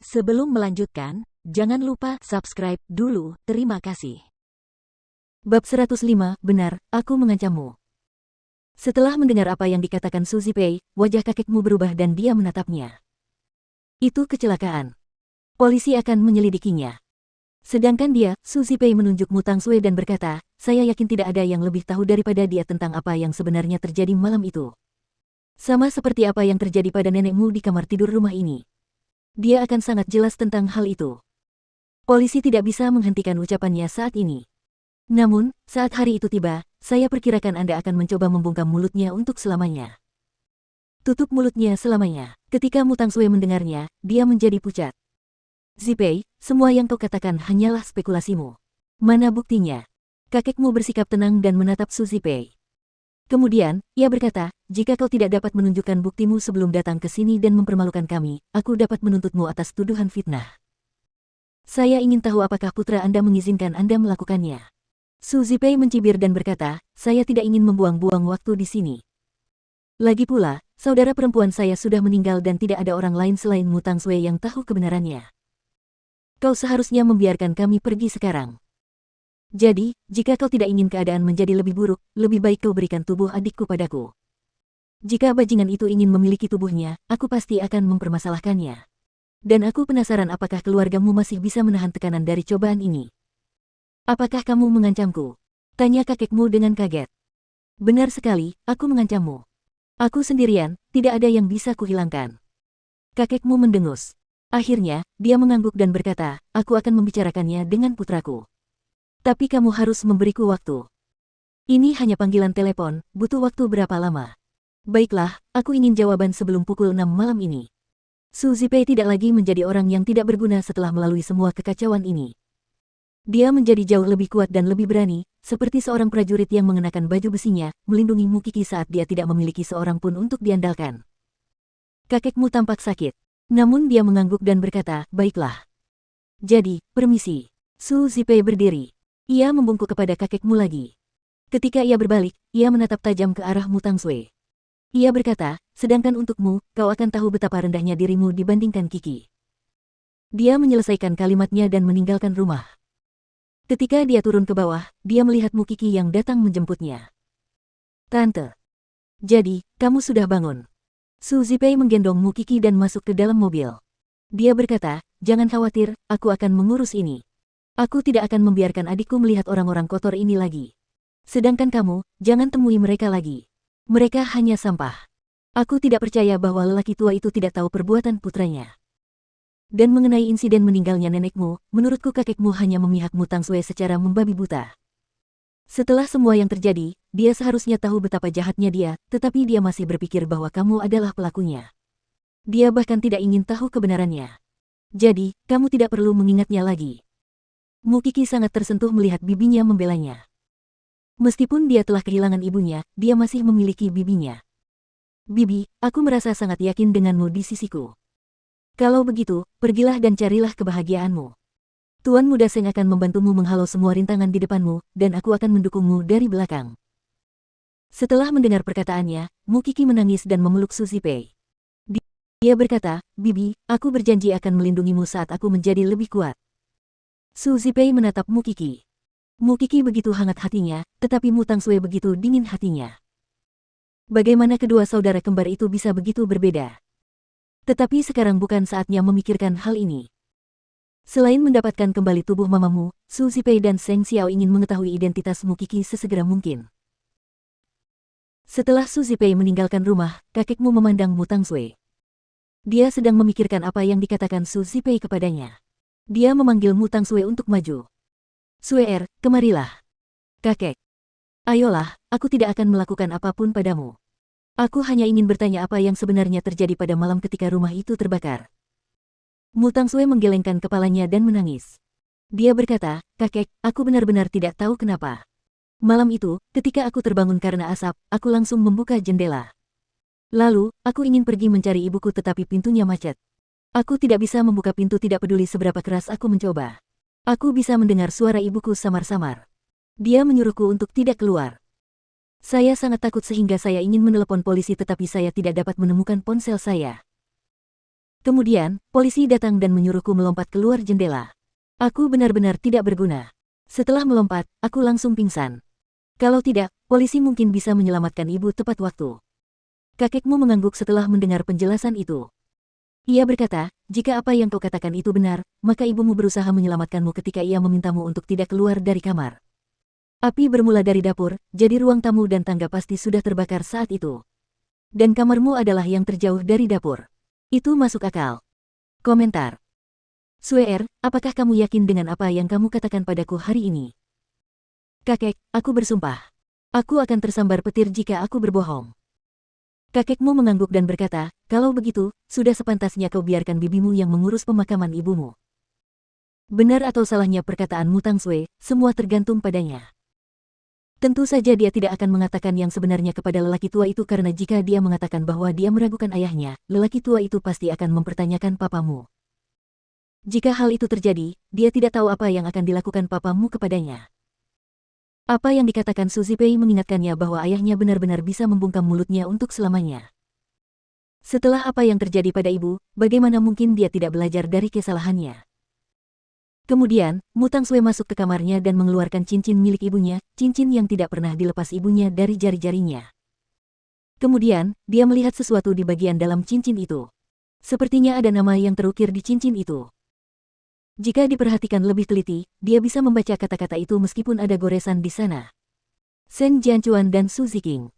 Sebelum melanjutkan, jangan lupa subscribe dulu, terima kasih. Bab 105, benar, aku mengancammu. Setelah mendengar apa yang dikatakan Su Zipei, wajah kakekmu berubah dan dia menatapnya. Itu kecelakaan. Polisi akan menyelidikinya. Sedangkan dia, Su Zipei menunjuk Mu Tangsue dan berkata, saya yakin tidak ada yang lebih tahu daripada dia tentang apa yang sebenarnya terjadi malam itu. Sama seperti apa yang terjadi pada nenekmu di kamar tidur rumah ini. Dia akan sangat jelas tentang hal itu. Polisi tidak bisa menghentikan ucapannya saat ini. Namun, saat hari itu tiba, saya perkirakan Anda akan mencoba membungkam mulutnya untuk selamanya. Tutup mulutnya selamanya. Ketika Mu Tangsue mendengarnya, dia menjadi pucat. Zipei, semua yang kau katakan hanyalah spekulasimu. Mana buktinya? Kakekmu bersikap tenang dan menatap Su Zipei. Kemudian, ia berkata, jika kau tidak dapat menunjukkan buktimu sebelum datang ke sini dan mempermalukan kami, aku dapat menuntutmu atas tuduhan fitnah. Saya ingin tahu apakah putra Anda mengizinkan Anda melakukannya. Su Zipei mencibir dan berkata, saya tidak ingin membuang-buang waktu di sini. Lagi pula, saudara perempuan saya sudah meninggal dan tidak ada orang lain selain Mu Tangsue yang tahu kebenarannya. Kau seharusnya membiarkan kami pergi sekarang. Jadi, jika kau tidak ingin keadaan menjadi lebih buruk, lebih baik kau berikan tubuh adikku padaku. Jika bajingan itu ingin memiliki tubuhnya, aku pasti akan mempermasalahkannya. Dan aku penasaran apakah keluargamu masih bisa menahan tekanan dari cobaan ini. Apakah kamu mengancamku? Tanya kakekmu dengan kaget. Benar sekali, aku mengancammu. Aku sendirian, tidak ada yang bisa kuhilangkan. Kakekmu mendengus. Akhirnya, dia mengangguk dan berkata, aku akan membicarakannya dengan putraku. Tapi kamu harus memberiku waktu. Ini hanya panggilan telepon, butuh waktu berapa lama? Baiklah, aku ingin jawaban sebelum pukul 6 malam ini. Su Zipei tidak lagi menjadi orang yang tidak berguna setelah melalui semua kekacauan ini. Dia menjadi jauh lebih kuat dan lebih berani, seperti seorang prajurit yang mengenakan baju besinya, melindungi Mu Qixi saat dia tidak memiliki seorang pun untuk diandalkan. Kakekmu tampak sakit. Namun dia mengangguk dan berkata, baiklah. Jadi, permisi. Su Zipei berdiri. Ia membungkuk kepada kakekmu lagi. Ketika ia berbalik, ia menatap tajam ke arah Mu Tangsue. Ia berkata, sedangkan untukmu, kau akan tahu betapa rendahnya dirimu dibandingkan Qixi. Dia menyelesaikan kalimatnya dan meninggalkan rumah. Ketika dia turun ke bawah, dia melihat Mu Qixi yang datang menjemputnya. Tante. Jadi, kamu sudah bangun. Su Zipei menggendong Mu Qixi dan masuk ke dalam mobil. Dia berkata, jangan khawatir, aku akan mengurus ini. Aku tidak akan membiarkan adikku melihat orang-orang kotor ini lagi. Sedangkan kamu, jangan temui mereka lagi. Mereka hanya sampah. Aku tidak percaya bahwa lelaki tua itu tidak tahu perbuatan putranya. Dan mengenai insiden meninggalnya nenekmu, menurutku kakekmu hanya memihak Mu Tangsue secara membabi buta. Setelah semua yang terjadi, dia seharusnya tahu betapa jahatnya dia, tetapi dia masih berpikir bahwa kamu adalah pelakunya. Dia bahkan tidak ingin tahu kebenarannya. Jadi, kamu tidak perlu mengingatnya lagi. Mu Qixi sangat tersentuh melihat bibinya membelanya. Meskipun dia telah kehilangan ibunya, dia masih memiliki bibinya. Bibi, aku merasa sangat yakin denganmu di sisiku. Kalau begitu, pergilah dan carilah kebahagiaanmu. Tuan Muda Seng akan membantumu menghalau semua rintangan di depanmu, dan aku akan mendukungmu dari belakang. Setelah mendengar perkataannya, Mu Qixi menangis dan memeluk Su Zipei. Dia berkata, Bibi, aku berjanji akan melindungimu saat aku menjadi lebih kuat. Su Zipei menatap Mu Qixi. Mu Qixi begitu hangat hatinya, tetapi Mu Tangsue begitu dingin hatinya. Bagaimana kedua saudara kembar itu bisa begitu berbeda? Tetapi sekarang bukan saatnya memikirkan hal ini. Selain mendapatkan kembali tubuh mamamu, Su Zipei dan Seng Xiao ingin mengetahui identitas Mu Qixi sesegera mungkin. Setelah Su Zipei meninggalkan rumah, kakekmu memandang Mu Tangsue. Dia sedang memikirkan apa yang dikatakan Su Zipei kepadanya. Dia memanggil Mu Tangsue untuk maju. Sue'er, kemarilah. Kakek. Ayolah, aku tidak akan melakukan apapun padamu. Aku hanya ingin bertanya apa yang sebenarnya terjadi pada malam ketika rumah itu terbakar. Mu Tangsue menggelengkan kepalanya dan menangis. Dia berkata, kakek, aku benar-benar tidak tahu kenapa. Malam itu, ketika aku terbangun karena asap, aku langsung membuka jendela. Lalu, aku ingin pergi mencari ibuku tetapi pintunya macet. Aku tidak bisa membuka pintu tidak peduli seberapa keras aku mencoba. Aku bisa mendengar suara ibuku samar-samar. Dia menyuruhku untuk tidak keluar. Saya sangat takut sehingga saya ingin menelepon polisi tetapi saya tidak dapat menemukan ponsel saya. Kemudian, polisi datang dan menyuruhku melompat keluar jendela. Aku benar-benar tidak berguna. Setelah melompat, aku langsung pingsan. Kalau tidak, polisi mungkin bisa menyelamatkan ibu tepat waktu. Kakekmu mengangguk setelah mendengar penjelasan itu. Ia berkata, jika apa yang kau katakan itu benar, maka ibumu berusaha menyelamatkanmu ketika ia memintamu untuk tidak keluar dari kamar. Api bermula dari dapur, jadi ruang tamu dan tangga pasti sudah terbakar saat itu. Dan kamarmu adalah yang terjauh dari dapur. Itu masuk akal. Komentar. Suer, apakah kamu yakin dengan apa yang kamu katakan padaku hari ini? Kakek, aku bersumpah. Aku akan tersambar petir jika aku berbohong. Kakekmu mengangguk dan berkata, kalau begitu, sudah sepantasnya kau biarkan bibimu yang mengurus pemakaman ibumu. Benar atau salahnya perkataan Mutang Sui, semua tergantung padanya. Tentu saja dia tidak akan mengatakan yang sebenarnya kepada lelaki tua itu karena jika dia mengatakan bahwa dia meragukan ayahnya, lelaki tua itu pasti akan mempertanyakan papamu. Jika hal itu terjadi, dia tidak tahu apa yang akan dilakukan papamu kepadanya. Apa yang dikatakan Suzy Pei mengingatkannya bahwa ayahnya benar-benar bisa membungkam mulutnya untuk selamanya. Setelah apa yang terjadi pada ibu, bagaimana mungkin dia tidak belajar dari kesalahannya? Kemudian, Mutang Sui masuk ke kamarnya dan mengeluarkan cincin milik ibunya, cincin yang tidak pernah dilepas ibunya dari jari-jarinya. Kemudian, dia melihat sesuatu di bagian dalam cincin itu. Sepertinya ada nama yang terukir di cincin itu. Jika diperhatikan lebih teliti, dia bisa membaca kata-kata itu meskipun ada goresan di sana. Shen Jianchuan dan Su Ziqing.